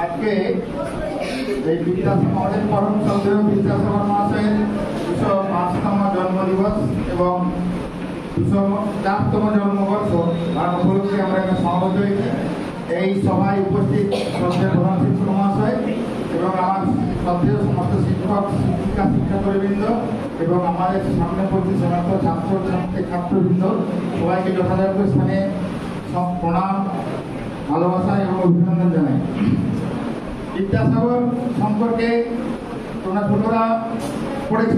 আজকে এই বিদ্যাসাগর আমাদের পরম শ্রদ্ধেয় বিদ্যাসাগর মহাশয়ের 205তম জন্মদিবস এবং 204তম জন্মবর্ষ আর উপলক্ষে আমরা এখানে সমবেত হয়েছি। এই সভায় উপস্থিত শ্রদ্ধেয় প্রধান শিক্ষক মহাশয় এবং আমার শ্রদ্ধেয় সমস্ত শিক্ষক শিক্ষিকা শিক্ষাকর্মীবৃন্দ এবং আমাদের সামনে পড়ছে সমস্ত ছাত্রবৃন্দ সবাইকে যথাযথ স্থানে সব প্রণাম, ভালোবাসা এবং অভিনন্দন জানাই। বিদ্যাসাগর সম্পর্কে তোমরা ছোটরা পড়েছ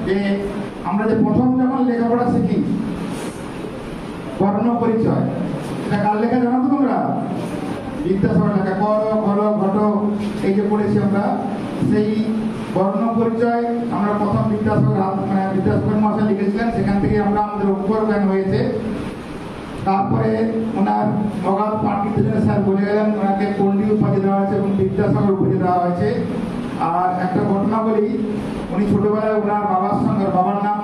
যে আমরা যে প্রথম যখন লেখাপড়া শিখি বর্ণ পরিচয়, এটা কার লেখা জানো তো তোমরা? বিদ্যাসাগর লেখা। কর ঘর ঘট এই যে পড়েছি আমরা, সেই বর্ণ পরিচয় আমরা প্রথম বিদ্যাসাগর মহাশয় লিখেছিলেন। সেখান থেকে আমরা আমাদের অক্ষর জ্ঞান হয়েছে। তারপরে ওনার অগাধ পাণ্ডিত্যের জন্য স্যার বলে গেলেন, ওনাকে পণ্ডিত উপাধি দেওয়া হয়েছে এবং বিদ্যাসাগর উপাধি দেওয়া হয়েছে। আর একটা ঘটনা বলি, উনি ছোটবেলায় ওনার বাবার সঙ্গে, বাবার নাম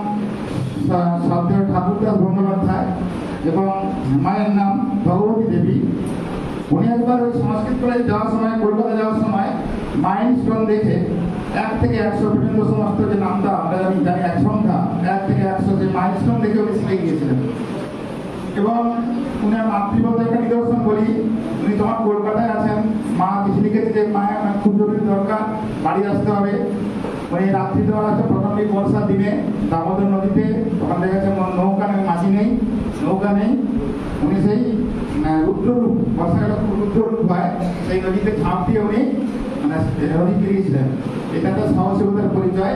শ্রদ্ধেয় ঠাকুরদাস বন্দ্যোপাধ্যায় এবং মায়ের নাম ভগবতী দেবী। উনি একবার ওই সংস্কৃত কলেজে যাওয়ার সময়, কলকাতা যাওয়ার সময় মাইলস্টোন দেখে 1 থেকে 100 পর্যন্ত সমস্ত যে নামটা আমরা জানি এক সংখ্যা 1 থেকে 100, যে মাইলস্টোন দেখে উনি শিখে গিয়েছিলেন। এবং উনার মাতৃভাষা একটা নিদর্শন বলি, উনি তোমার কলকাতায় আছেন, মা চিঠি লিখেছে যে মায়ের খুব জরুরি দরকার, বাড়ি আসতে হবে। উনি রাত্রি দেওয়ার আছে প্রথমে বর্ষার দিনে দামোদর নদীতে, তখন দেখা যাচ্ছে নৌকা নেই, মাঝি নেই, নৌকা নেই। উনি সেই রুদ্ররূপ, বর্ষাকালে খুব রুদ্ররূপ হয়, সেই নদীতে ঝাঁপ দিয়ে উনি নদী পেরিয়েছিলেন। এটা তার সাহসিকতার পরিচয়।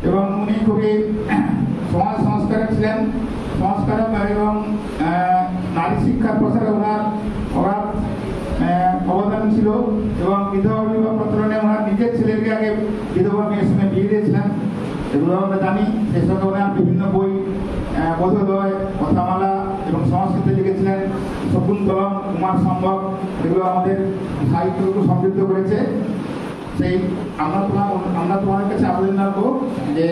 এবং উনি খুবই সমাজ সংস্কারক ছিলেন, সংস্কারক এবং নারী শিক্ষার প্রসারে ওনার অবদান ছিল। এবং বিধবা বিবাহ প্রচলনে ওনার নিজের ছেলেকে আগে বিধবা মেয়ের সঙ্গে বিয়ে দিয়েছিলেন, এগুলো আমরা জানি। সেই সঙ্গে ওনার বিভিন্ন বই, বোধোদয়, কথামালা এবং সংস্কৃতি লিখেছিলেন, শকুন্তলম, কুমার সম্ভব, এগুলো আমাদের সাহিত্যকে সমৃদ্ধ করেছে। সেই আমরা তোমাদের কাছে আবেদন রাখবো যে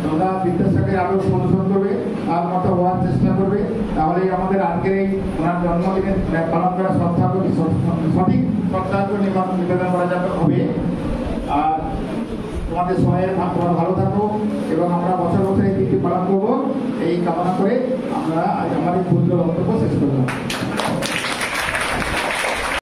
তোমরা বিদ্যাসাগরের আরো অনুসরণ করবে, তার মতো হওয়ার চেষ্টা করবে, তাহলেই আমাদের আজকের এই ওনার জন্মদিনে পালন করা সঠিক শ্রদ্ধার্ঘ্য নিবেদন করা যাবে হবে। আর তোমাদের সবাই ভালো থাকো এবং আমরা বছর বছর এই দিনটি পালন করবো, এই কামনা করে আমরা আজ আমার এই ক্ষুদ্র বক্তব্য শেষ করলাম।